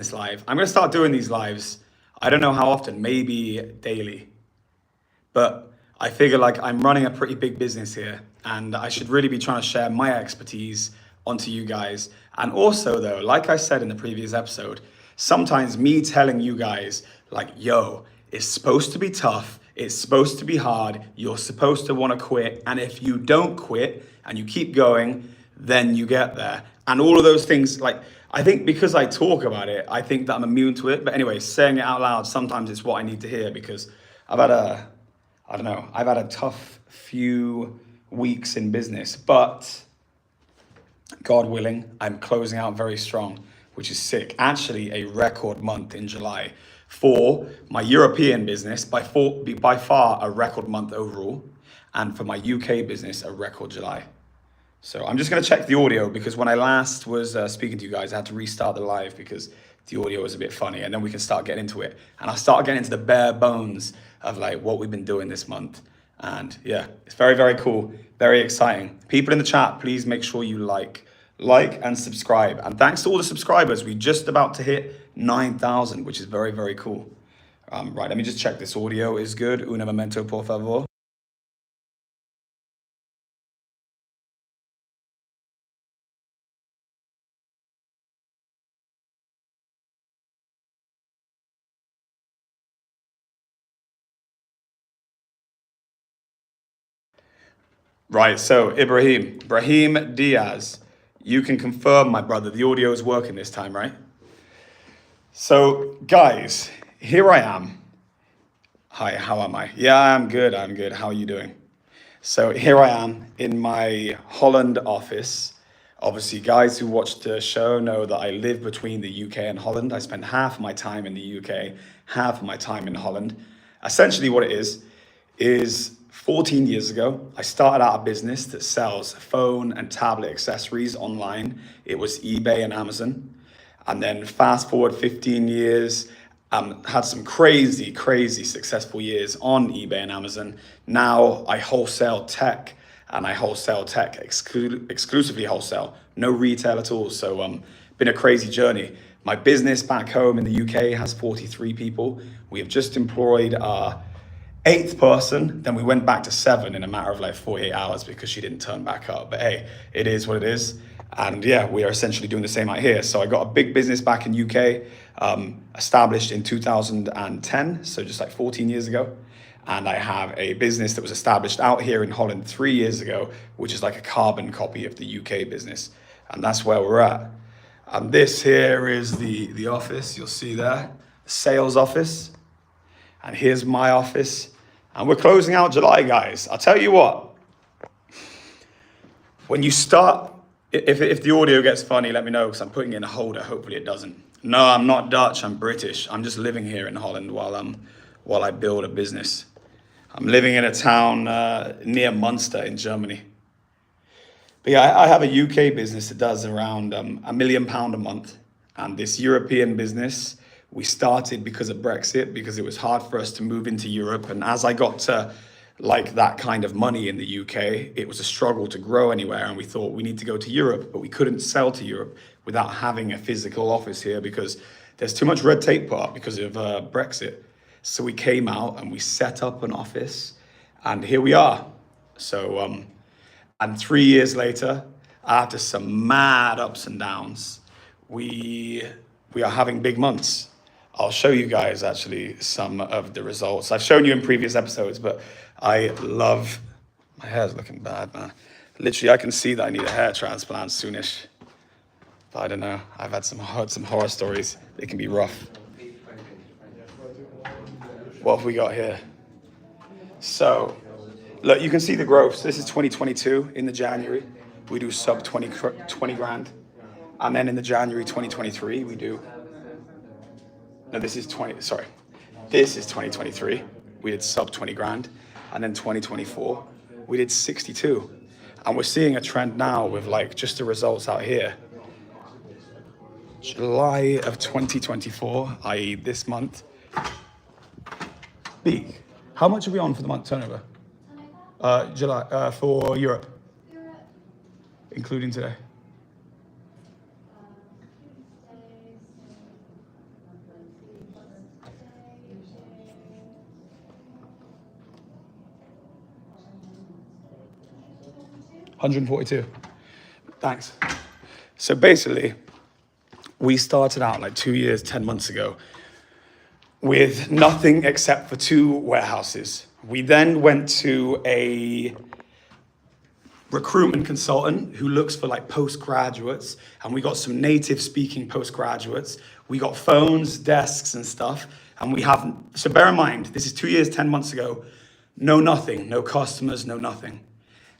this live. I'm going to start doing these lives. I don't know how often, maybe daily. But I figure like I'm running a pretty big business here and I should really be trying to share my expertise onto you guys. And also though, like I said in the previous episode, sometimes me telling you guys like, yo, it's supposed to be tough. It's supposed to be hard. You're supposed to want to quit. And if you don't quit and you keep going, then you get there. And all of those things, like, I think because I talk about it, I think that I'm immune to it. But anyway, saying it out loud, sometimes it's what I need to hear because I don't know, I've had a tough few weeks in business, but God willing, I'm closing out very strong, which is sick. Actually, a record month in July for my European business, by far a record month overall, and for my UK business, a record July. So I'm just going to check the audio because when I last was speaking to you guys, I had to restart the live because the audio was a bit funny, and then we can start getting into it. And I'll start getting into the bare bones of like what we've been doing this month. And yeah, it's very, very cool, very exciting. People in the chat, please make sure you like and subscribe. And thanks to all the subscribers. We're just about to hit 9,000, which is very, very cool. Right, let me just check this audio is good. Un momento, por favor. Right, so Ibrahim Diaz, you can confirm, my brother, the audio is working this time, right? So, guys, here I am. Hi, how am I? Yeah, I'm good. How are you doing? So here I am in my Holland office. Obviously, guys who watch the show know that I live between the UK and Holland. I spend half of my time in the UK, half of my time in Holland. Essentially what it is 14 years ago, I started out a business that sells phone and tablet accessories online. It was eBay and Amazon. And then fast forward 15 years, had some crazy, crazy successful years on eBay and Amazon. Now I wholesale tech, and I wholesale tech, exclusively wholesale, no retail at all. So been a crazy journey. My business back home in the UK has 43 people. We have just employed our 8th person, then we went back to 7 in a matter of like 48 hours because she didn't turn back up. But hey, it is what it is. And yeah, we are essentially doing the same out here. So I got a big business back in UK, established in 2010, so just like 14 years ago. And I have a business that was established out here in Holland 3 years ago, which is like a carbon copy of the UK business. And that's where we're at. And this here is the office, you'll see there, the sales office. And here's my office. And we're closing out July, guys. I'll tell you what, when you start, if the audio gets funny, let me know because I'm putting it in a holder. Hopefully it doesn't. No, I'm not Dutch, I'm British. I'm just living here in Holland while I build a business. I'm living in a town near Munster in Germany. But yeah, I have a UK business that does around £1 million a month. And this European business, we started because of Brexit, because it was hard for us to move into Europe. And as I got to like that kind of money in the UK, it was a struggle to grow anywhere. And we thought we need to go to Europe, but we couldn't sell to Europe without having a physical office here because there's too much red tape put up because of Brexit. So we came out and we set up an office and here we are. So, and 3 years later, after some mad ups and downs, we are having big months. I'll show you guys actually some of the results. I've shown you in previous episodes, but I love, my hair's looking bad, man. Literally, I can see that I need a hair transplant soonish. But I don't know, I've heard some horror stories. They can be rough. What have we got here? So, look, you can see the growth. So this is 2022 in the January. We do sub 20 grand. And then in the January 2023, we do, no, this is 2023. We did sub 20 grand. And then 2024, we did 62. And we're seeing a trend now with like just the results out here. July of 2024, i.e. this month. Beak, how much are we on for the month turnover? July, for Europe, including today. 142. Thanks. So basically, we started out like 2 years, 10 months ago with nothing except for 2 warehouses. We then went to a recruitment consultant who looks for like postgraduates, and we got some native speaking postgraduates. We got phones, desks and stuff, and we haven't, so bear in mind, this is 2 years, 10 months ago, nothing, no customers, no nothing.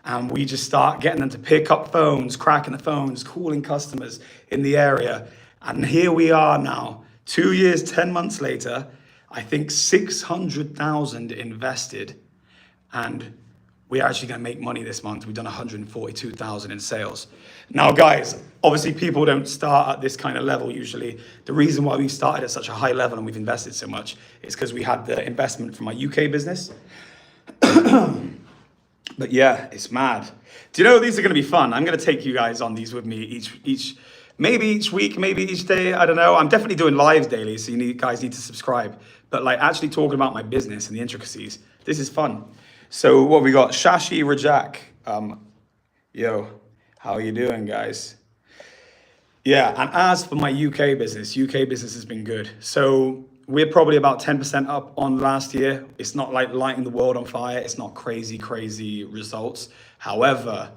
And we just start getting them to pick up phones, cracking the phones, calling customers in the area. And here we are now, 2 years, 10 months later, I think 600,000 invested, and we're actually gonna make money this month. We've done 142,000 in sales. Now guys, obviously people don't start at this kind of level usually. The reason why we started at such a high level and we've invested so much is because we had the investment from our UK business. But yeah, it's mad. Do you know these are gonna be fun? I'm gonna take you guys on these with me maybe each week, maybe each day, I don't know. I'm definitely doing lives daily, so guys need to subscribe. But like actually talking about my business and the intricacies, this is fun. So what we got? Shashi Rajak. Yo, how are you doing, guys? Yeah, and as for my UK business has been good. So we're probably about 10% up on last year. It's not like lighting the world on fire. It's not crazy results. However,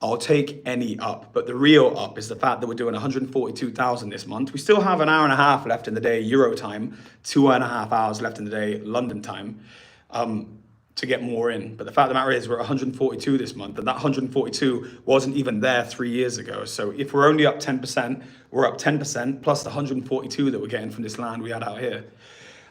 I'll take any up, but the real up is the fact that we're doing 142,000 this month. We still have an hour and a half left in the day, Euro time, 2.5 hours left in the day, London time, to get more in. But the fact of the matter is we're at 142 this month, and that 142 wasn't even there 3 years ago. So if we're only up 10%, we're up 10% plus the 142 that we're getting from this land we had out here.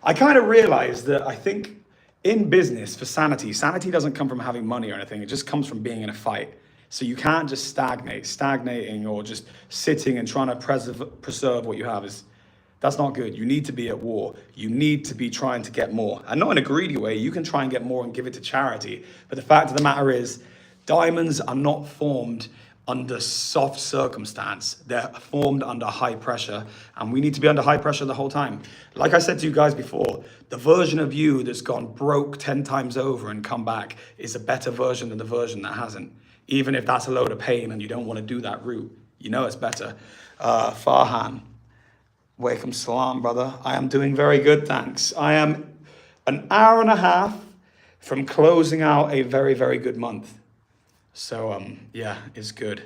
I kind of realized that I think in business for sanity doesn't come from having money or anything. It just comes from being in a fight. So you can't just stagnating or just sitting and trying to preserve what you have that's not good. You need to be at war. You need to be trying to get more. And not in a greedy way. You can try and get more and give it to charity. But the fact of the matter is, diamonds are not formed under soft circumstance. They're formed under high pressure. And we need to be under high pressure the whole time. Like I said to you guys before, the version of you that's gone broke 10 times over and come back is a better version than the version that hasn't. Even if that's a load of pain and you don't want to do that route, you know it's better. Farhan, Walaikum salam, brother. I am doing very good, thanks. I am an hour and a half from closing out a very good month. So yeah, it's good.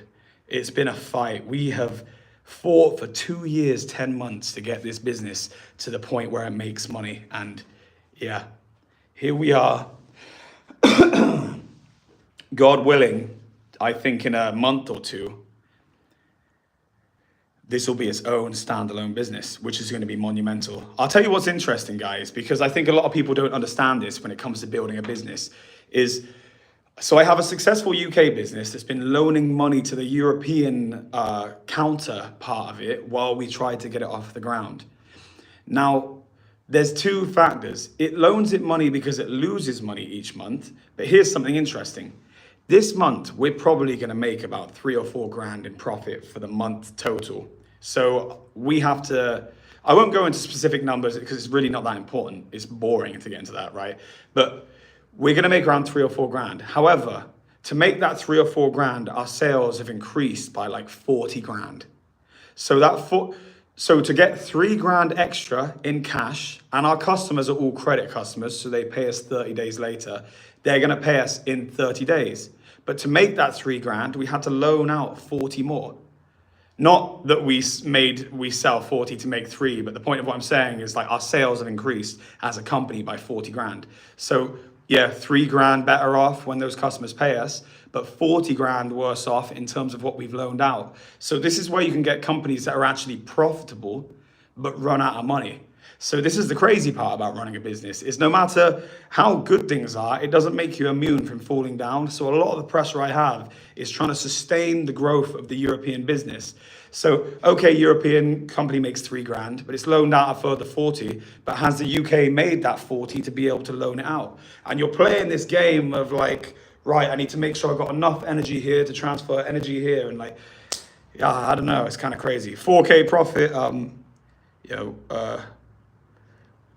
It's been a fight. We have fought for 2 years, 10 months to get this business to the point where it makes money. And yeah, here we are. God willing, I think in a month or two, this will be its own standalone business, which is going to be monumental. I'll tell you what's interesting, guys, because I think a lot of people don't understand this when it comes to building a business, so I have a successful UK business that's been loaning money to the European counterpart of it while we try to get it off the ground. Now, there's 2 factors. It loans it money because it loses money each month, but here's something interesting. This month, we're probably going to make about 3 or 4 grand in profit for the month total. So we have to, I won't go into specific numbers because it's really not that important. It's boring to get into that, right? But we're going to make around 3 or 4 grand. However, to make that 3 or 4 grand, our sales have increased by like 40 grand. So to get 3 grand extra in cash, and our customers are all credit customers, so they pay us 30 days later, they're going to pay us in 30 days. But to make that 3 grand, we had to loan out 40 more. Not that we sell 40 to make 3, but the point of what I'm saying is like our sales have increased as a company by 40 grand. So yeah, 3 grand better off when those customers pay us, but 40 grand worse off in terms of what we've loaned out. So this is where you can get companies that are actually profitable, but run out of money. So this is the crazy part about running a business, is no matter how good things are, it doesn't make you immune from falling down. So a lot of the pressure I have is trying to sustain the growth of the European business. So, okay, European company makes 3 grand, but it's loaned out a further 40, but has the UK made that 40 to be able to loan it out? And you're playing this game of like, right, I need to make sure I've got enough energy here to transfer energy here. And like, yeah, I don't know, it's kind of crazy. 4K profit,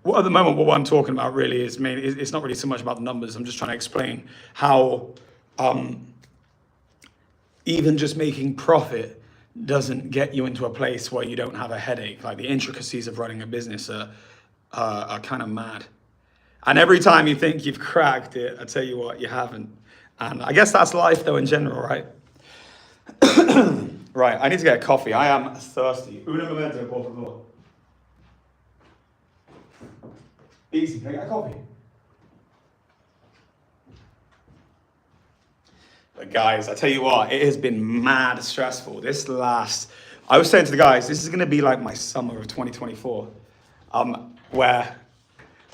well, at the moment, what I'm talking about really is it's not really so much about the numbers. I'm just trying to explain how even just making profit doesn't get you into a place where you don't have a headache. Like the intricacies of running a business are kind of mad. And every time you think you've cracked it, I tell you what, you haven't. And I guess that's life though in general, right? Right, I need to get a coffee. I am thirsty. Una momento, por favor. Easy, can I get a coffee? But guys, I tell you what, it has been mad stressful. I was saying to the guys, this is gonna be like my summer of 2024, where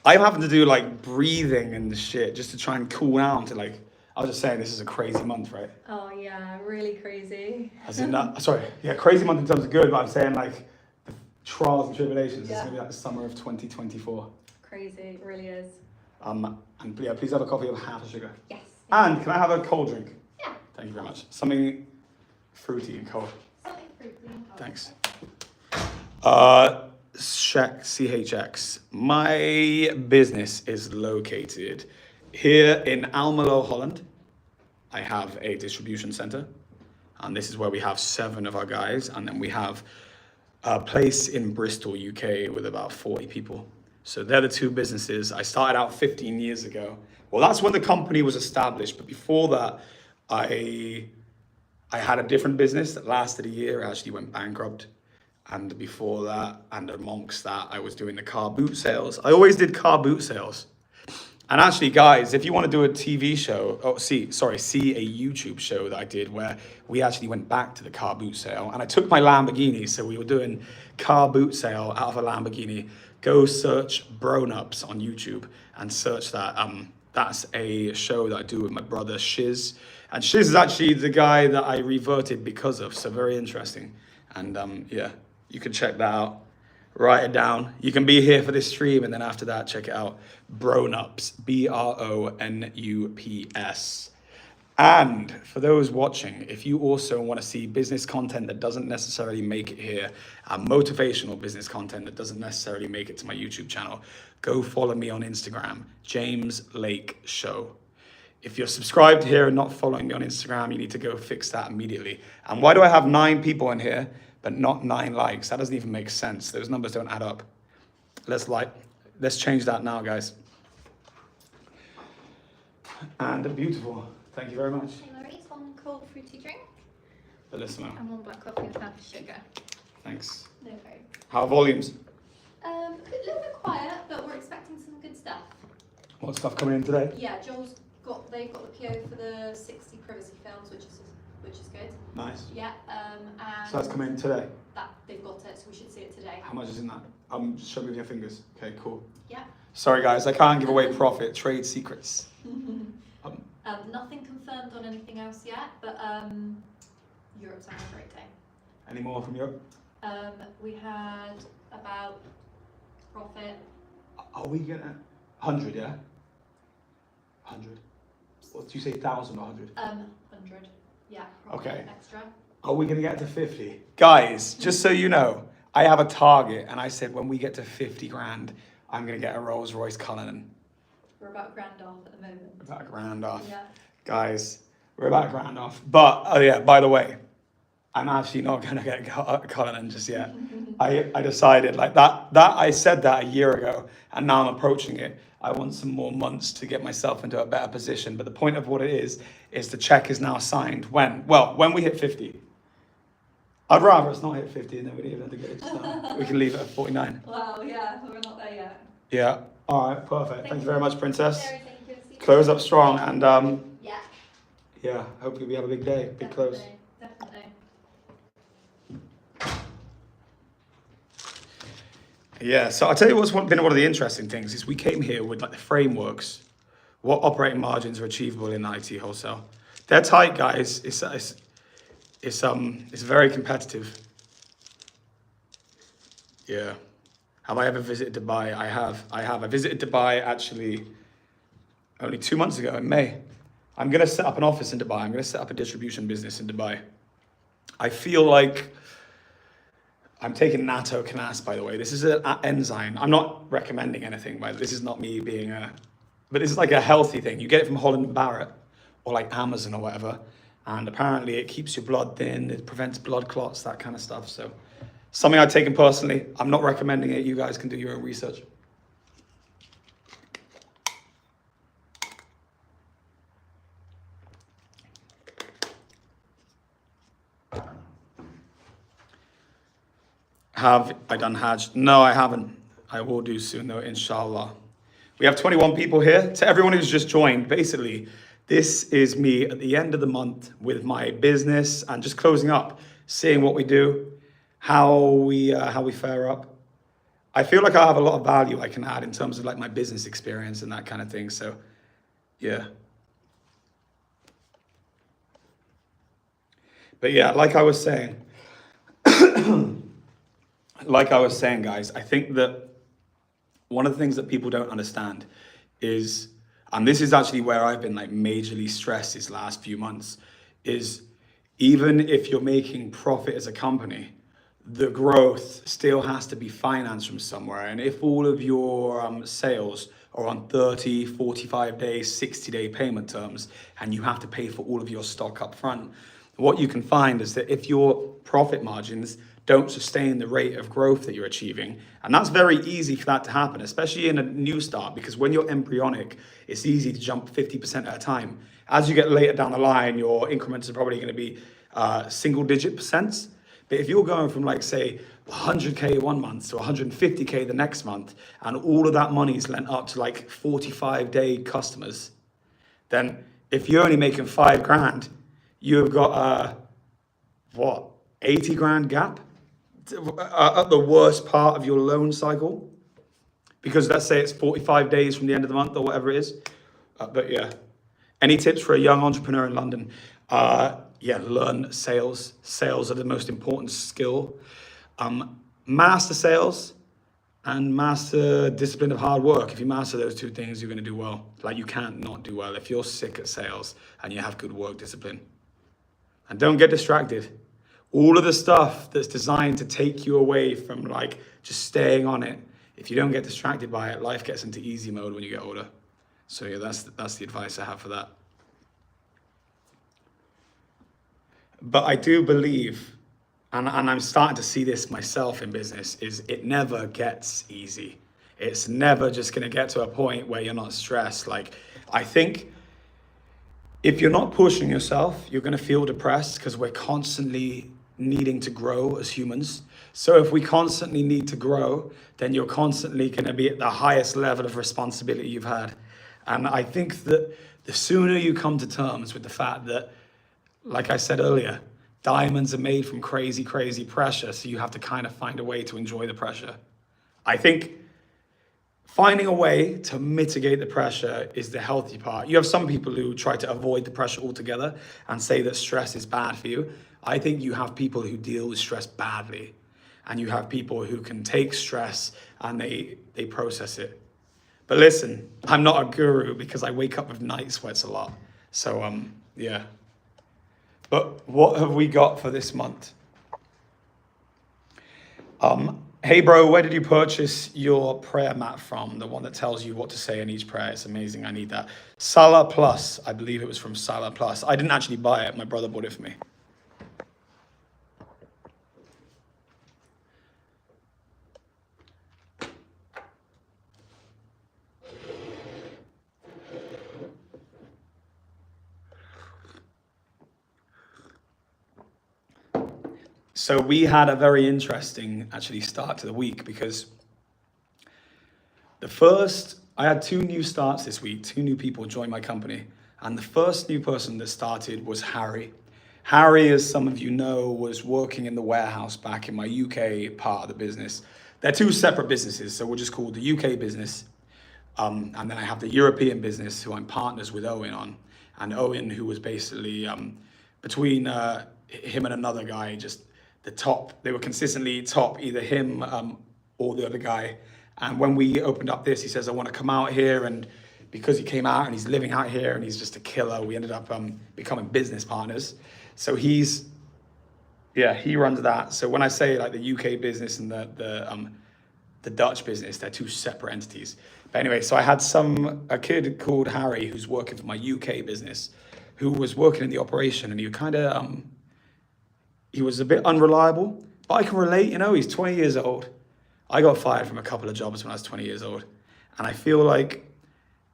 I'm having to do like breathing and shit just to try and cool down to like, I was just saying this is a crazy month, right? Oh yeah, really crazy. As in, crazy month in terms of good, but I'm saying like the trials and tribulations. It's gonna be like the summer of 2024. Crazy, it really is. And yeah, please have a coffee with half a sugar. Yes. And can I have a cold drink? Yeah. Thank you very much. Something fruity and cold. Something fruity and cold. Thanks. CHX. My business is located here in Almelo, Holland. I have a distribution center, and this is where we have 7 of our guys, and then we have a place in Bristol, UK, with about 40 people. So they're the 2 businesses. I started out 15 years ago. Well, that's when the company was established, but before that, I had a different business that lasted a year. I actually went bankrupt. And before that, and amongst that, I was doing the car boot sales. I always did car boot sales. And actually, guys, if you want to do a TV show, see a YouTube show that I did where we actually went back to the car boot sale. And I took my Lamborghini, so we were doing car boot sale out of a Lamborghini. Go search Brown Ups on YouTube and search that. That's a show that I do with my brother Shiz. And Shiz is actually the guy that I reverted because of, so very interesting. And yeah, you can check that out. Write it down. You can be here for this stream, and then after that, check it out. Brown Ups, BRONUPS. And for those watching, if you also want to see business content that doesn't necessarily make it here, motivational business content that doesn't necessarily make it to my YouTube channel, go follow me on Instagram, James Lake Show. If you're subscribed here and not following me on Instagram, you need to go fix that immediately. And why do I have 9 people in here, but not 9 likes? That doesn't even make sense. Those numbers don't add up. Let's change that now, guys. And beautiful. Thank you very much. Maurice, 1 cold fruity drink. The listener. And 1 black coffee with half a sugar. Thanks. No worries. How are volumes? A little bit quiet, but we're expecting some good stuff. What stuff coming in today? Yeah, they've got the PO for the 60 privacy films, which is good. Nice. Yeah, and So that's coming in today? that they've got it, so we should see it today. How much is in that? Just show me with your fingers. Okay, cool. Yeah. Sorry guys, I can't give away profit, trade secrets. Nothing confirmed on anything else yet, but Europe's having a great day. Any more from Europe? We had about profit. Are we gonna 100? Yeah. 100. What did you say? 1,000 or 100? 100. Yeah. Profit Okay. Extra. Are we gonna get to 50? Guys, just so you know, I have a target, and I said when we get to 50 grand, I'm gonna get a Rolls Royce Cullinan. We're about £1,000 off at the moment. About £1,000 off. Yeah. Guys, we're about £1,000 off. But, oh yeah, by the way, I'm actually not gonna get a Cullinan just yet. I decided like that I said that a year ago, and now I'm approaching it. I want some more months to get myself into a better position. But the point of what it is the check is now signed. When? Well, when we hit 50. I'd rather us not hit 50 and then we don't even have to get it just now. We can leave it at 49. Wow, yeah, we're not there yet. Yeah. All right, perfect. Thank you very much, Princess. Very thank you. Close up strong, and Yeah. hopefully we have a big day, big close. Definitely. Yeah, so I'll tell you what's been one of the interesting things is we came here with like the frameworks, what operating margins are achievable in IT wholesale. They're tight, guys. It's very competitive. Yeah. Have I ever visited Dubai? I have. I visited Dubai actually only 2 months ago in May. I'm gonna set up an office in Dubai. I'm gonna set up a distribution business in Dubai. I feel like I'm taking natto canas, by the way. This is an enzyme. I'm not recommending anything, but this is not me but this is like a healthy thing. You get it from Holland and Barrett or like Amazon or whatever. And apparently it keeps your blood thin, it prevents blood clots, that kind of stuff. So something I've taken personally. I'm not recommending it. You guys can do your own research. Have I done Hajj? No, I haven't. I will do soon though, inshallah. We have 21 people here. To everyone who's just joined, basically, this is me at the end of the month with my business and just closing up, seeing what we do, how we fare up. I feel like I have a lot of value I can add in terms of like my business experience and that kind of thing. So, yeah. But yeah, like I was saying, guys, I think that one of the things that people don't understand is, and this is actually where I've been like majorly stressed these last few months, is even if you're making profit as a company, the growth still has to be financed from somewhere. And if all of your sales are on 30, 45 days, 60-day payment terms, and you have to pay for all of your stock up front, what you can find is that if your profit margins don't sustain the rate of growth that you're achieving, and that's very easy for that to happen, especially in a new start, because when you're embryonic, it's easy to jump 50% at a time. As you get later down the line, your increments are probably going to be single-digit percents. But if you're going from like, say, 100K one month to 150K the next month, and all of that money is lent up to like 45-day customers, then if you're only making 5 grand, you've got 80 grand gap at the worst part of your loan cycle. Because let's say it's 45 days from the end of the month or whatever it is. But yeah, any tips for a young entrepreneur in London? Yeah, learn sales. Sales are the most important skill. Master sales and master discipline of hard work. If you master those two things, you're going to do well. Like, you can't not do well if you're sick at sales and you have good work discipline. And don't get distracted. All of the stuff that's designed to take you away from like just staying on it, if you don't get distracted by it, life gets into easy mode when you get older. So yeah, that's the advice I have for that. But I do believe, and I'm starting to see this myself in business, is it never gets easy. It's never just going to get to a point where you're not stressed. Like, I think if you're not pushing yourself, you're going to feel depressed because we're constantly needing to grow as humans. So if we constantly need to grow, then you're constantly going to be at the highest level of responsibility you've had. And I think that the sooner you come to terms with the fact that, like I said earlier, diamonds are made from crazy, crazy pressure, so you have to kind of find a way to enjoy the pressure. I think finding a way to mitigate the pressure is the healthy part. You have some people who try to avoid the pressure altogether and say that stress is bad for you. I think you have people who deal with stress badly, and you have people who can take stress and they process it. But listen, I'm not a guru because I wake up with night sweats a lot. So yeah. But what have we got for this month? Hey bro, where did you purchase your prayer mat from? The one that tells you what to say in each prayer. It's amazing, I need that. Salah Plus, I believe it was from Salah Plus. I didn't actually buy it, my brother bought it for me. So we had a very interesting, actually, start to the week because I had 2 new starts this week. 2 new people joined my company. And the first new person that started was Harry. Harry, as some of you know, was working in the warehouse back in my UK part of the business. They're 2 separate businesses, so we'll just call the UK business. And then I have the European business, who I'm partners with Owen on. And Owen, who was basically between him and another guy, just the top. They were consistently top, either him or the other guy. And when we opened up this, he says, I want to come out here. And because he came out and he's living out here and he's just a killer, we ended up becoming business partners. So he runs that. So when I say like the UK business and the Dutch business, they're 2 separate entities. But anyway, so I had a kid called Harry who's working for my UK business. who was working in the operation, and he was a bit unreliable, but I can relate, he's 20 years old. I got fired from a couple of jobs when I was 20 years old. And I feel like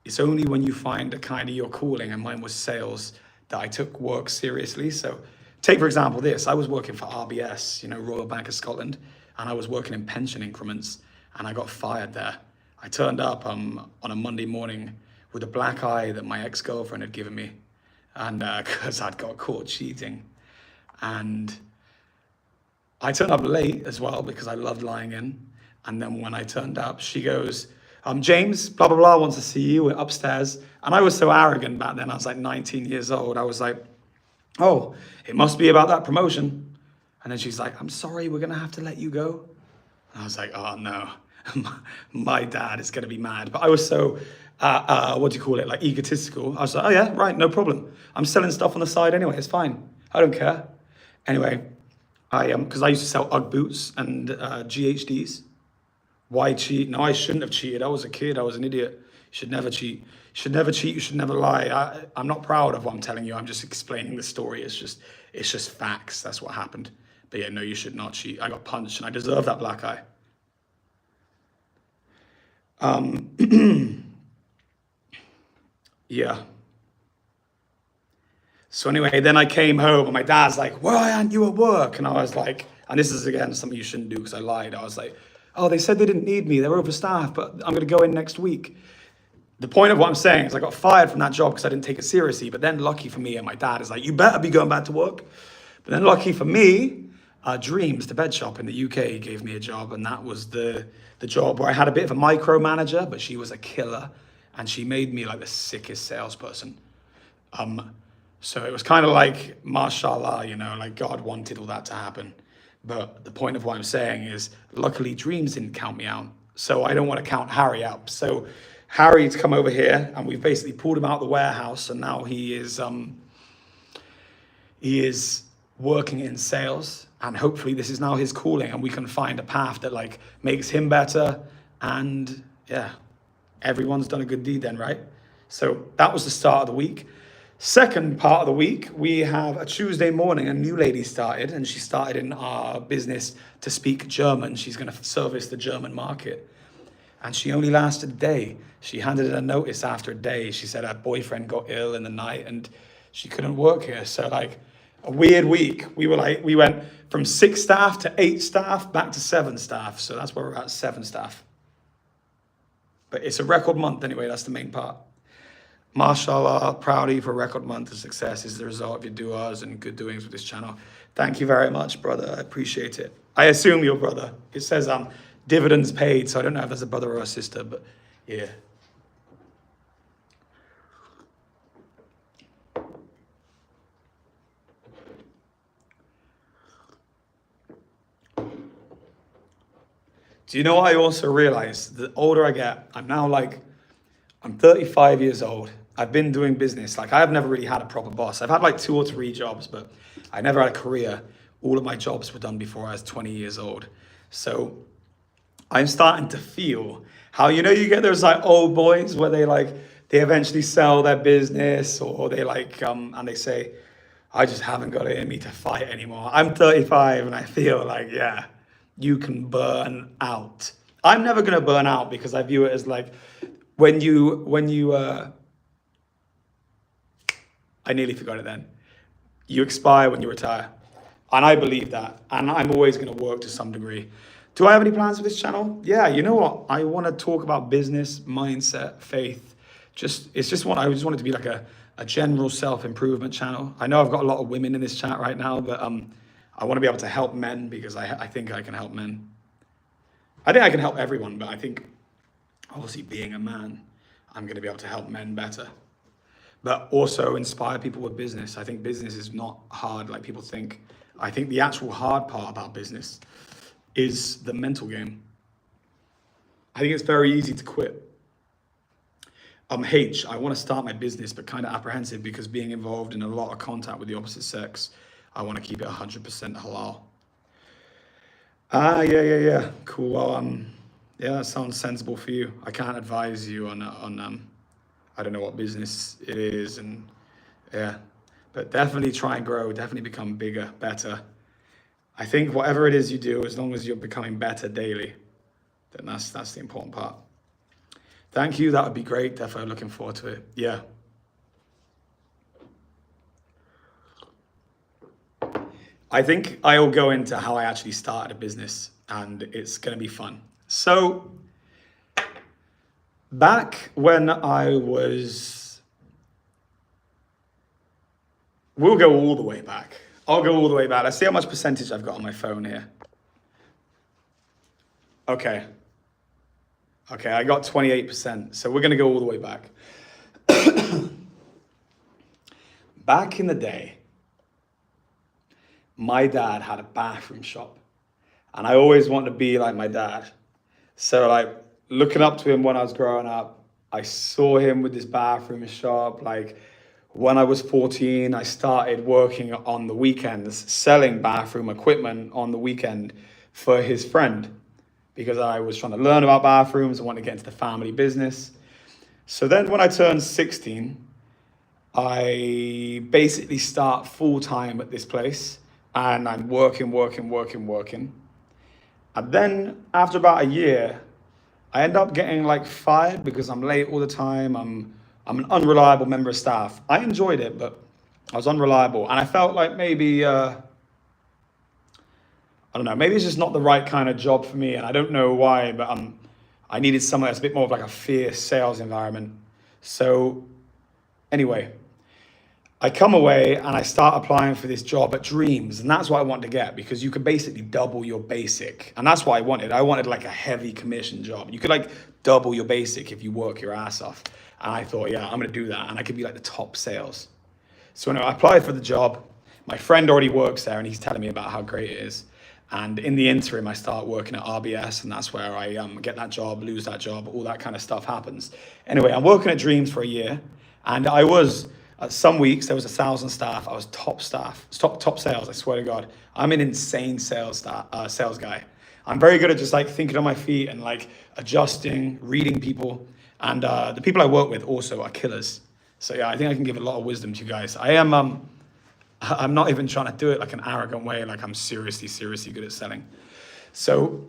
it's only when you find a kind of your calling, and mine was sales, that I took work seriously. So take, for example, this. I was working for RBS, Royal Bank of Scotland, and I was working in pension increments, and I got fired there. I turned up on a Monday morning with a black eye that my ex-girlfriend had given me, and because I'd got caught cheating. And I turned up late as well because I loved lying in. And then when I turned up, she goes, James, blah, blah, blah, wants to see you. We're upstairs. And I was so arrogant back then. I was like 19 years old. I was like, oh, it must be about that promotion. And then she's like, I'm sorry, we're going to have to let you go. And I was like, oh, no, my dad is going to be mad. But I was so, like egotistical. I was like, oh, yeah, right, no problem. I'm selling stuff on the side anyway. It's fine. I don't care. Anyway, because I used to sell UGG boots and GHDs. Why cheat? No, I shouldn't have cheated. I was a kid. I was an idiot. You should never cheat. You should never cheat. You should never lie. I'm not proud of what I'm telling you. I'm just explaining the story. It's just facts. That's what happened. But yeah, no, you should not cheat. I got punched and I deserve that black eye. Yeah. So anyway, then I came home and my dad's like, why aren't you at work? And I was like, and this is again something you shouldn't do because I lied. I was like, oh, they said they didn't need me. They're overstaffed, but I'm going to go in next week. The point of what I'm saying is I got fired from that job because I didn't take it seriously. But then lucky for me, and my dad is like, you better be going back to work. But then lucky for me, Dreams, the bed shop in the UK, gave me a job. And that was the job where I had a bit of a micromanager, but she was a killer. And she made me like the sickest salesperson. So it was kind of like, mashallah, like God wanted all that to happen. But the point of what I'm saying is, luckily Dreams didn't count me out. So I don't want to count Harry out. So Harry's come over here and we've basically pulled him out of the warehouse. And now he is working in sales. And hopefully this is now his calling and we can find a path that like makes him better. And yeah, everyone's done a good deed then, right? So that was the start of the week. Second part of the week, we have a Tuesday morning, a new lady started, and she started in our business to speak German. She's going to service the German market. And she only lasted a day. She handed in a notice after a day. She said her boyfriend got ill in the night and she couldn't work here. So like a weird week. We went from 6 staff to 8 staff back to 7 staff. So that's where we're at, 7 staff. But it's a record month anyway, that's the main part. Mashallah, proud of you for a record month of success. Is the result of your du'as and good doings with this channel. Thank you very much, brother. I appreciate it. I assume your brother. It says dividends paid, so I don't know if that's a brother or a sister, but yeah. Do you know what I also realized? The older I get, I'm 35 years old. I've been doing business. Like I've never really had a proper boss. I've had like 2 or 3 jobs, but I never had a career. All of my jobs were done before I was 20 years old. So I'm starting to feel how, you get those like old boys where they eventually sell their business or they and they say, I just haven't got it in me to fight anymore. I'm 35 and I feel like, yeah, you can burn out. I'm never going to burn out because I view it as like, when you I nearly forgot it then. You expire when you retire. And I believe that. And I'm always going to work to some degree. Do I have any plans for this channel? Yeah, you know what? I want to talk about business, mindset, faith. I just want it to be like a general self-improvement channel. I know I've got a lot of women in this chat right now, but I want to be able to help men because I think I can help men. I think I can help everyone, but I think obviously being a man, I'm going to be able to help men better. But also inspire people with business. I think business is not hard like people think. I think the actual hard part about business is the mental game. I think it's very easy to quit. I want to start my business, but kind of apprehensive because being involved in a lot of contact with the opposite sex, I want to keep it 100% halal. Yeah. Cool. Well, yeah, that sounds sensible for you. I can't advise you on I don't know what business it is, and yeah, But definitely try and grow, definitely become bigger, better. I think whatever it is you do, as long as you're becoming better daily, then that's the important part. Thank you, that would be great. Definitely looking forward to it. Yeah. I think I'll go into how I actually started a business, and it's going to be fun. So, back when I was, we'll go all the way back. I'll go all the way back. Let's see how much percentage I've got on my phone here. Okay. Okay, I got 28%. So we're going to go all the way back. Back in the day, my dad had a bathroom shop, and I always wanted to be like my dad. So like looking up to him when I was growing up, I saw him with this bathroom shop. Like when I was 14, I started working on the weekends, selling bathroom equipment on the weekend for his friend, because I was trying to learn about bathrooms. I wanted to get into the family business. So then when I turned 16, I basically start full time at this place, and I'm working. And then after about a year, I end up getting like fired because I'm late all the time. I'm an unreliable member of staff. I enjoyed it, but I was unreliable, and I felt like maybe I don't know, maybe it's just not the right kind of job for me, and I don't know why, but I needed somewhere that's a bit more of like a fierce sales environment. So anyway, I come away and I start applying for this job at Dreams, and that's what I wanted to get, because you could basically double your basic, and that's what I wanted. I wanted like a heavy commission job. You could like double your basic if you work your ass off, and I thought, yeah, I'm gonna do that, and I could be like the top sales. So anyway, I applied for the job. My friend already works there, and he's telling me about how great it is. And in the interim, I start working at RBS, and that's where I get that job, lose that job, all that kind of stuff happens. Anyway, I'm working at Dreams for a year, and I was, some weeks, there was 1,000 staff. I was top sales, I swear to God. I'm an insane sales guy. I'm very good at just like thinking on my feet and like adjusting, reading people. And the people I work with also are killers. So yeah, I think I can give a lot of wisdom to you guys. I'm not even trying to do it like an arrogant way, like I'm seriously good at selling. So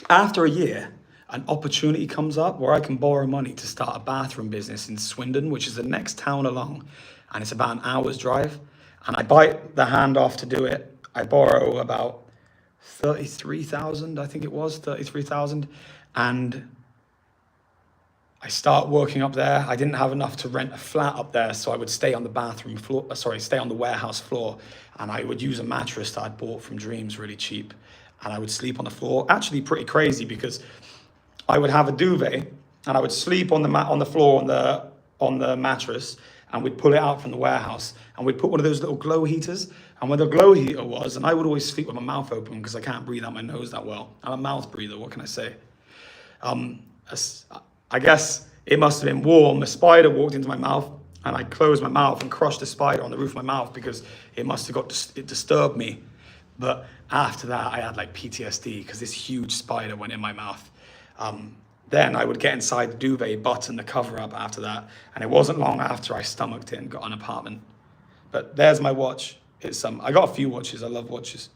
after a year, an opportunity comes up where I can borrow money to start a bathroom business in Swindon, which is the next town along, and it's about an hour's drive. And I bite the hand off to do it. I borrow about 33,000, I think it was 33,000. And I start working up there. I didn't have enough to rent a flat up there, so I would stay on the bathroom floor, stay on the warehouse floor, and I would use a mattress that I'd bought from Dreams really cheap, and I would sleep on the floor. Actually pretty crazy, because I would have a duvet and I would sleep on the floor on the mattress, and we'd pull it out from the warehouse, and we'd put one of those little glow heaters, and where the glow heater was, and I would always sleep with my mouth open because I can't breathe out my nose that well. I'm a mouth breather, what can I say? I guess it must have been warm. A spider walked into my mouth, and I closed my mouth and crushed the spider on the roof of my mouth because it must have it disturbed me. But after that, I had like PTSD because this huge spider went in my mouth. Then I would get inside the duvet, button the cover up after that, and it wasn't long after I stomached it and got an apartment. But there's my watch. It's I got a few watches. I love watches.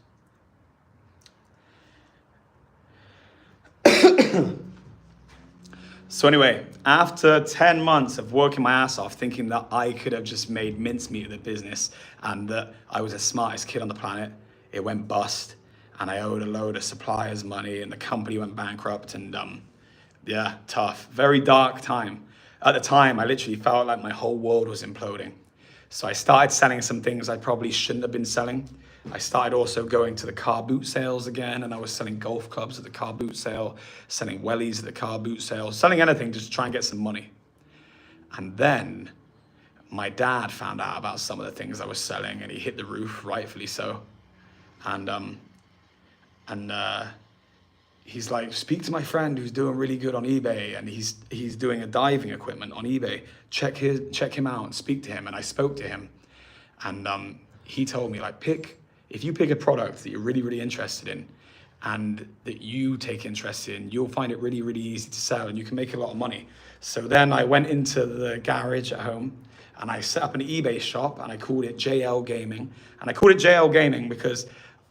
So anyway, after 10 months of working my ass off, thinking that I could have just made mincemeat of the business and that I was the smartest kid on the planet, it went bust, and I owed a load of suppliers money, and the company went bankrupt, and yeah, tough, very dark time. At the time, I literally felt like my whole world was imploding. So I started selling some things I probably shouldn't have been selling. I started also going to the car boot sales again, and I was selling golf clubs at the car boot sale, selling wellies at the car boot sale, selling anything just to try and get some money. And then my dad found out about some of the things I was selling, and he hit the roof, rightfully so. And he's like, speak to my friend who's doing really good on eBay, and he's doing a diving equipment on eBay. Check him out and speak to him. And I spoke to him, and he told me, like, if you pick a product that you're really interested in and that you take interest in, you'll find it really easy to sell, and you can make a lot of money. So then I went into the garage at home, and I set up an eBay shop and I called it JL Gaming. And I called it JL Gaming because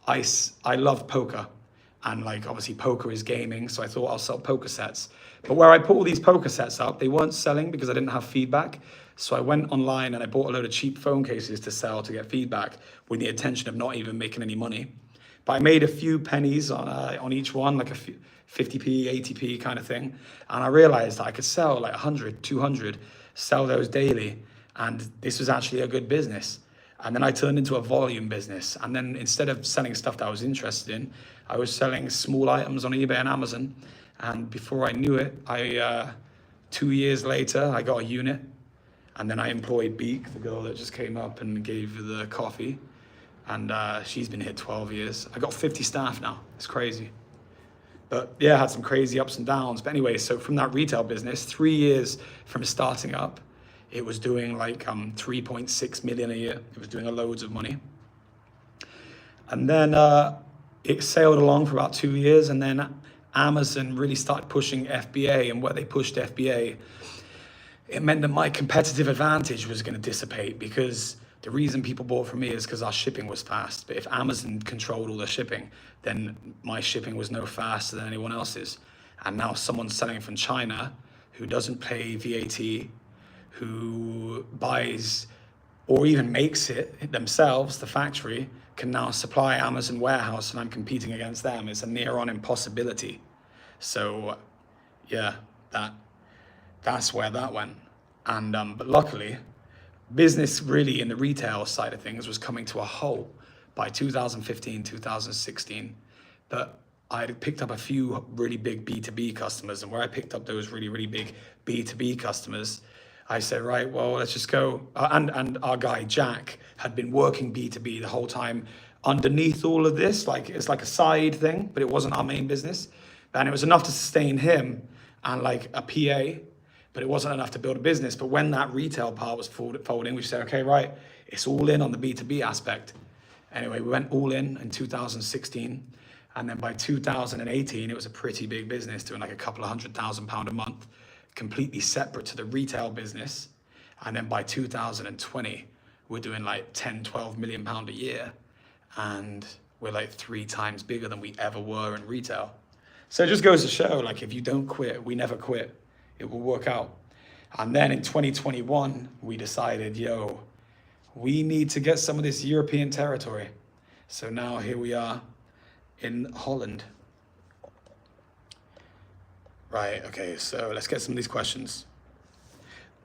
I love poker. And like obviously poker is gaming, so I thought I'll sell poker sets. But where I put all these poker sets up, they weren't selling because I didn't have feedback. So I went online and I bought a load of cheap phone cases to sell to get feedback with the intention of not even making any money. But I made a few pennies on each one, like a 50p, 80p kind of thing. And I realized that I could sell like 100, 200, sell those daily. And this was actually a good business. And then I turned into a volume business. And then instead of selling stuff that I was interested in, I was selling small items on eBay and Amazon. And before I knew it, 2 years later, I got a unit. And then I employed Beak, the girl that just came up and gave the coffee. And she's been here 12 years. I got 50 staff now. It's crazy. But yeah, I had some crazy ups and downs. But anyway, so from that retail business, 3 years from starting up, it was doing like 3.6 million a year. It was doing loads of money. And then it sailed along for about 2 years. And then Amazon really started pushing FBA. And where they pushed FBA, it meant that my competitive advantage was going to dissipate, because the reason people bought from me is because our shipping was fast. But if Amazon controlled all the shipping, then my shipping was no faster than anyone else's. And now someone selling from China who doesn't pay VAT, who buys or even makes it themselves, the factory, can now supply Amazon warehouse, and I'm competing against them. It's a near on impossibility. So yeah, that's where that went. And but luckily, business really in the retail side of things was coming to a halt by 2015, 2016. But I had picked up a few really big B2B customers, and where I picked up those really, really big B2B customers, I said, right, well, let's just go. And our guy, Jack, had been working B2B the whole time underneath all of this. Like, it's like a side thing, but it wasn't our main business. And it was enough to sustain him and like a PA, but it wasn't enough to build a business. But when that retail part was folding, we said, okay, right, it's all in on the B2B aspect. Anyway, we went all in 2016. And then by 2018, it was a pretty big business, doing like a couple of £100,000 a month, completely separate to the retail business. And then by 2020, we're doing like 10, 12 million pound a year. And we're like 3 times bigger than we ever were in retail. So it just goes to show, like, if you don't quit, we never quit, it will work out. And then in 2021, we decided, yo, we need to get some of this European territory. So now here we are in Holland. Right, okay, so let's get some of these questions.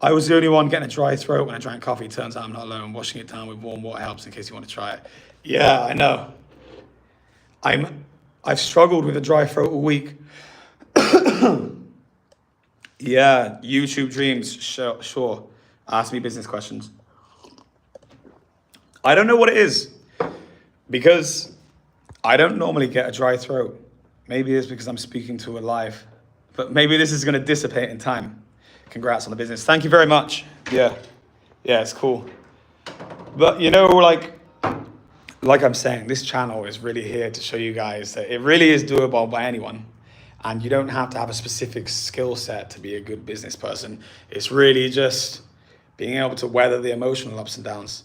I was the only one getting a dry throat when I drank coffee. Turns out I'm not alone. Washing it down with warm water helps, in case you want to try it. Yeah, I know. I've struggled with a dry throat all week. Yeah, YouTube dreams, sure. Ask me business questions. I don't know what it is, because I don't normally get a dry throat. Maybe it's because I'm speaking to a live, but maybe this is going to dissipate in time. Congrats on the business. Thank you very much. Yeah, it's cool. But you know, like I'm saying, this channel is really here to show you guys that it really is doable by anyone. And you don't have to have a specific skill set to be a good business person. It's really just being able to weather the emotional ups and downs.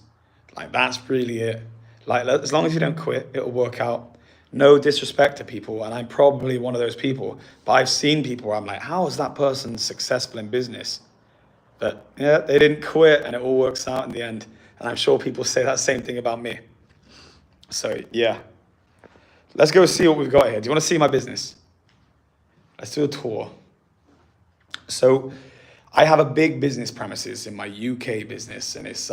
Like, that's really it. Like, as long as you don't quit, it'll work out. No disrespect to people, and I'm probably one of those people, but I've seen people where I'm like, how is that person successful in business? But yeah, they didn't quit, and it all works out in the end. And I'm sure people say that same thing about me. So yeah, let's go see what we've got here. Do you want to see my business? Let's do a tour. So I have a big business premises in my UK business, and it's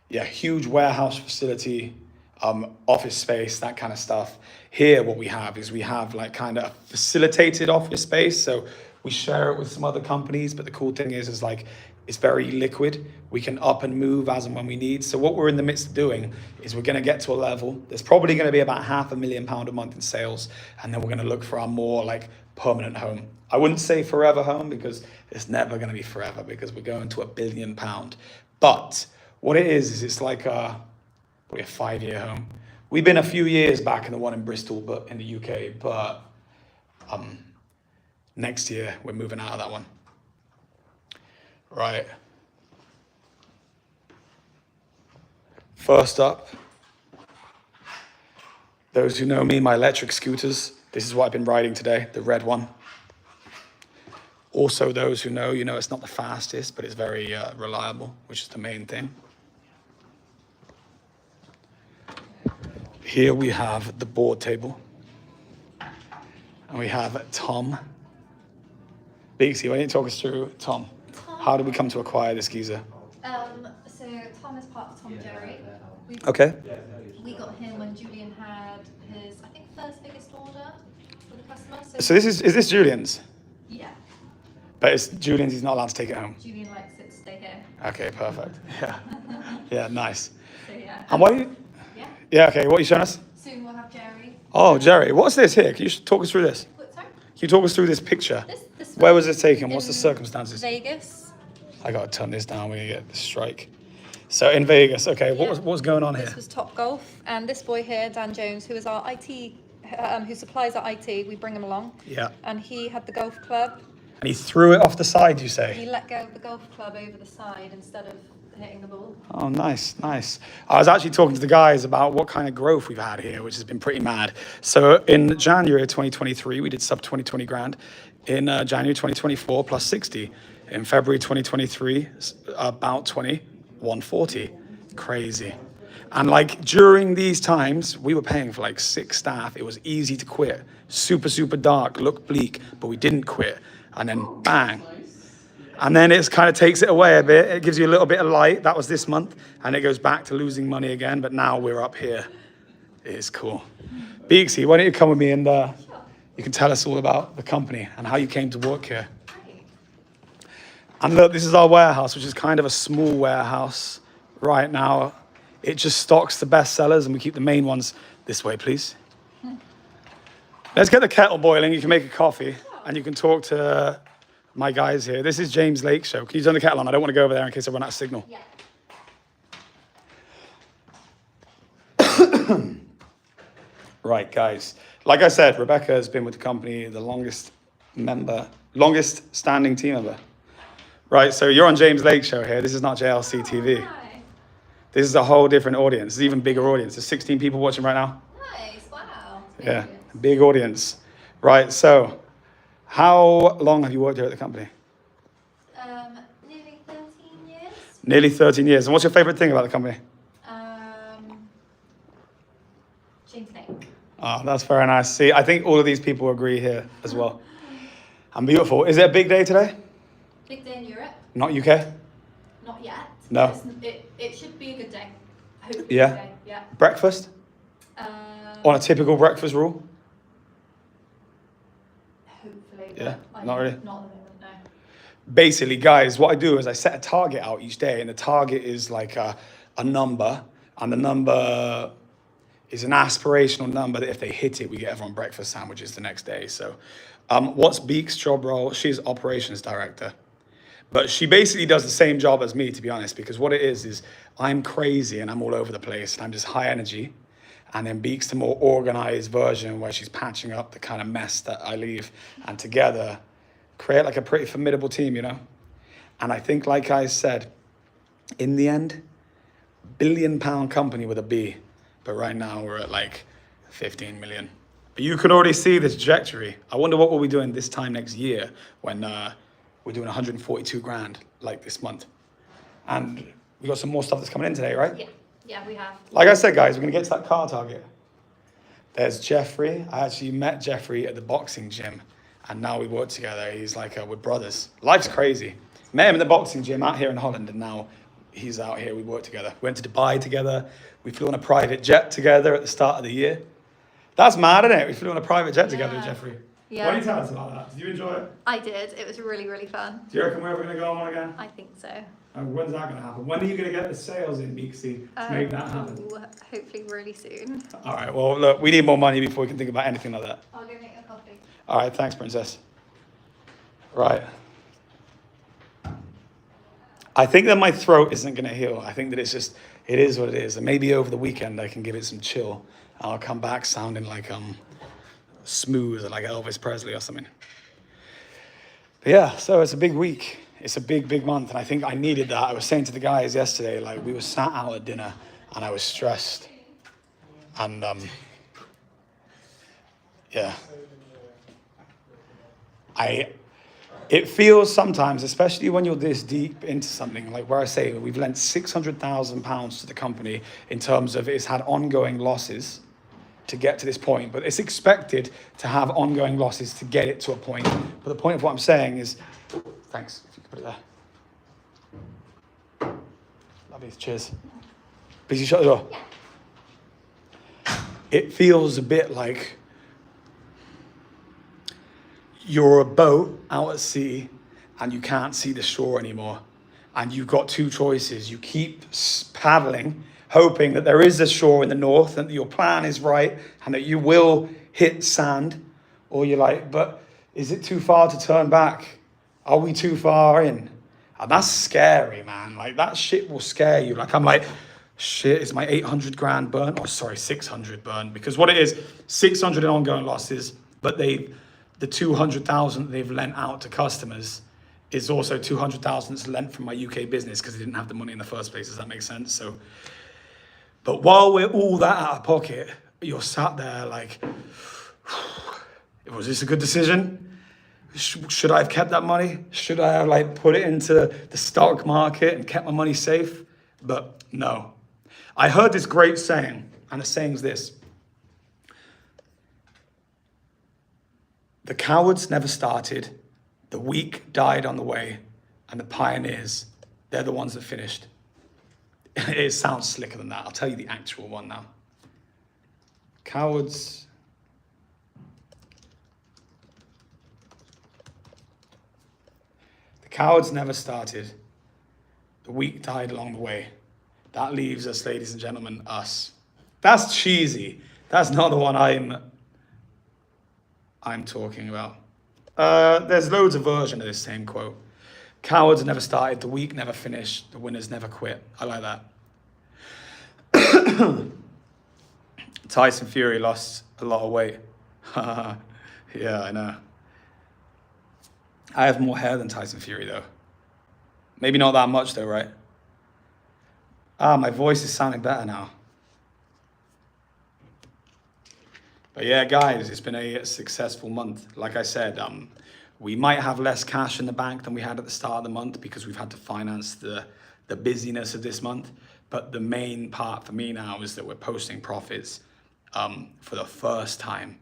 huge warehouse facility, office space, that kind of stuff. Here, what we have is like kind of facilitated office space. So we share it with some other companies, but the cool thing is like, it's very liquid. We can up and move as and when we need. So what we're in the midst of doing is we're going to get to a level. There's probably going to be about £500,000 a month in sales. And then we're going to look for our more like permanent home. I wouldn't say forever home, because it's never going to be forever, because we're going to £1 billion. But what it is it's like probably a 5-year home. We've been a few years back in the one in Bristol, but in the UK. But next year we're moving out of that one. Right. First up, those who know me, my electric scooters. This is what I've been riding today, the red one. Also, those who know, you know it's not the fastest, but it's very reliable, which is the main thing. Here we have the board table. And we have Tom. Beaksy, why don't you talk us through, Tom? How did we come to acquire this geezer? So Tom is part of Tom Jerry. Okay. We got him when Julian had his, I think, first biggest order for the customer. So is this Julian's? Yeah. But it's Julian's, he's not allowed to take it home. Julian likes it to stay here. Okay, perfect. Yeah. Yeah, nice. So yeah. And what are you? Yeah. Yeah, okay, what are you showing us? Soon we'll have Jerry. Oh, Jerry, what's this here? Can you talk us through this? What, sorry? Can you talk us through this picture? This Where was it taken? What's the in circumstances? Vegas. I gotta turn this down when you get the strike. So in Vegas, okay, what was going on here? This was Top Golf, and this boy here, Dan Jones, who is our IT, who supplies our IT, we bring him along. Yeah. And he had the golf club. And he threw it off the side, you say? He let go of the golf club over the side instead of hitting the ball. Oh, nice, nice. I was actually talking to the guys about what kind of growth we've had here, which has been pretty mad. So in January of 2023, we did sub 20 grand. In January 2024, plus 60. In February 2023, about 20, 140. Crazy. And like during these times, we were paying for like 6 staff. It was easy to quit. Super, super dark, looked bleak, but we didn't quit. And then bang. And then it kind of takes it away a bit. It gives you a little bit of light. That was this month. And it goes back to losing money again. But now we're up here. It is cool. Beaksy, why don't you come with me and you can tell us all about the company and how you came to work here. And look, this is our warehouse, which is kind of a small warehouse right now. It just stocks the best sellers and we keep the main ones this way, please. Let's get the kettle boiling. You can make a coffee and you can talk to my guys here. This is James Lake Show. Can you turn the kettle on? I don't want to go over there in case I run out of signal. Yeah. Right, guys. Like I said, Rebecca has been with the company the longest standing team member. Right, so you're on James Lake Show here. This is not JLC TV. Hi. This is a whole different audience. It's an even bigger audience. There's 16 people watching right now. Nice, wow. Yeah, big audience. Right, so how long have you worked here at the company? Nearly 13 years. Nearly 13 years. And what's your favorite thing about the company? James Lake. Oh, that's very nice. See, I think all of these people agree here as well. And beautiful. Is it a big day today? Big day in Europe. Not UK? Not yet. No. It should be a good day. Hopefully Yeah. a good day. Yeah. Breakfast? On a typical breakfast rule? Hopefully. Yeah, but not really. Not at the moment, no. Basically, guys, what I do is I set a target out each day, and the target is like a number, and the number is an aspirational number that if they hit it, we get everyone breakfast sandwiches the next day. So what's Beek's job role? She's operations director. But she basically does the same job as me, to be honest, because what it is I'm crazy and I'm all over the place and I'm just high energy. And then Beek's the more organized version where she's patching up the kind of mess that I leave. And together, create like a pretty formidable team, you know? And I think, like I said, in the end, billion-pound company with a B. But right now we're at like 15 million. But you can already see the trajectory. I wonder what we'll be doing this time next year when we're doing 142 grand like this month. And we got some more stuff that's coming in today, right? Yeah, we have. Like I said, guys, we're gonna get to that car target. There's Jeffrey. I actually met Jeffrey at the boxing gym and now we work together. He's like, we're brothers. Life's crazy. Met him in the boxing gym out here in Holland and now he's out here, we work together. We went to Dubai together. We flew on a private jet together at the start of the year. That's mad, isn't it? We flew on a private jet together with Jeffrey. Yeah. What do you tell us about that? Did you enjoy it? I did. It was really, really fun. Do you reckon we're ever going to go on one again? I think so. And when's that going to happen? When are you going to get the sales in, Beaksy, to make that happen? Hopefully really soon. All right, well, look, we need more money before we can think about anything like that. I'll go make a coffee. All right, thanks, Princess. Right. I think that my throat isn't going to heal. I think that it is what it is. And maybe over the weekend I can give it some chill. I'll come back sounding like smooth, like Elvis Presley or something. But yeah, so it's a big week. It's a big, big month. And I think I needed that. I was saying to the guys yesterday, like we were sat out at dinner and I was stressed. And yeah, it feels sometimes, especially when you're this deep into something, like where I say we've lent £600,000 to the company in terms of it's had ongoing losses to get to this point, but it's expected to have ongoing losses to get it to a point. But the point of what I'm saying is, thanks, if you could put it there. Lovely, cheers. Please you shut the door. It feels a bit like you're a boat out at sea and you can't see the shore anymore. And you've got two choices. You keep paddling, hoping that there is a shore in the north and that your plan is right and that you will hit sand. Or you're like, but is it too far to turn back? Are we too far in? And that's scary, man. Like that shit will scare you. Like I'm like, shit, is my 800 grand burnt? Oh, sorry, 600 burnt. Because what it is, 600 in ongoing losses, but the 200,000 they've lent out to customers is also 200,000 that's lent from my UK business because they didn't have the money in the first place. Does that make sense? So, but while we're all that out of pocket, you're sat there like, was this a good decision? Should I have kept that money? Should I have like put it into the stock market and kept my money safe? But no. I heard this great saying, and the saying's this: the cowards never started, the weak died on the way, and the pioneers, they're the ones that finished. It sounds slicker than that. I'll tell you the actual one now. Cowards. The cowards never started, the weak died along the way. That leaves us, ladies and gentlemen, us. That's cheesy. That's not the one I'm talking about. There's loads of versions of this same quote. Cowards never started, the weak never finished, the winners never quit. I like that. Tyson Fury lost a lot of weight. Yeah, I know. I have more hair than Tyson Fury though. Maybe not that much though, right? My voice is sounding better now. But yeah, guys, it's been a successful month. Like I said, we might have less cash in the bank than we had at the start of the month because we've had to finance the busyness of this month. But the main part for me now is that we're posting profits for the first time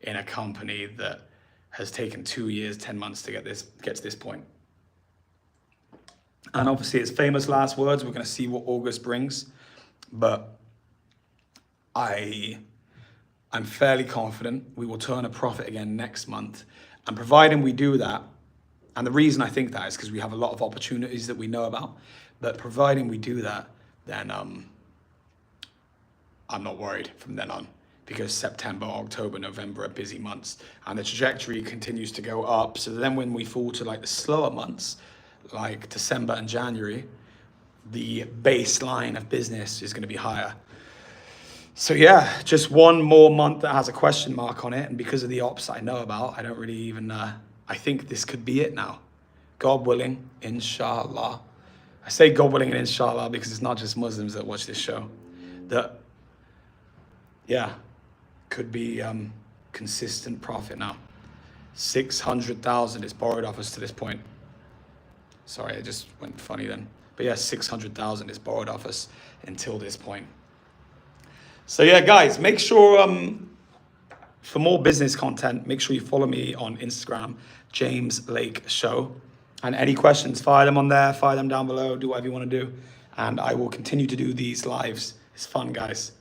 in a company that has taken 2 years, 10 months to get to this point. And obviously it's famous last words. We're going to see what August brings. But I'm fairly confident we will turn a profit again next month. And providing we do that, and the reason I think that is because we have a lot of opportunities that we know about, but providing we do that, then I'm not worried from then on, because September, October, November are busy months and the trajectory continues to go up. So then when we fall to like the slower months, like December and January, the baseline of business is going to be higher. So yeah, just one more month that has a question mark on it. And because of the ops I know about, I don't really even, I think this could be it now. God willing, inshallah. I say God willing and inshallah because it's not just Muslims that watch this show. That, yeah, could be consistent profit now. 600,000 is borrowed off us to this point. Sorry, it just went funny then. But yeah, 600,000 is borrowed off us until this point. So yeah, guys, make sure for more business content, make sure you follow me on Instagram, James Lake Show. And any questions, fire them on there, fire them down below, do whatever you want to do. And I will continue to do these lives. It's fun, guys.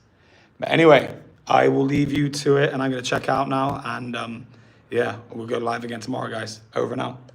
But anyway, I will leave you to it and I'm going to check out now. And yeah, we'll go live again tomorrow, guys. Over and out.